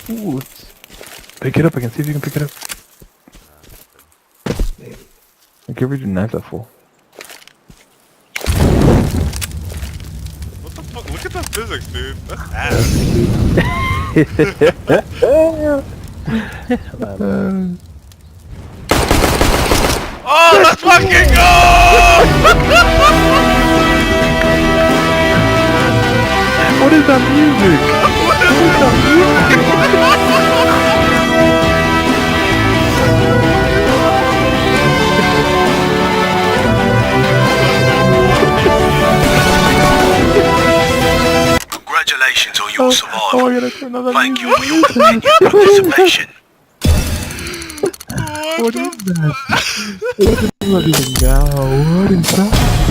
Ooh, pick it up. I can see if you can pick it up. Give her your knife that fool. What the fuck? Look at that physics, dude. That's ass. Oh, let's fucking go! What is that music? What is that Congratulations on your survival. Oh, I gotta turn on that Thank you music. for your continued participation. What is that? What is that? What is that?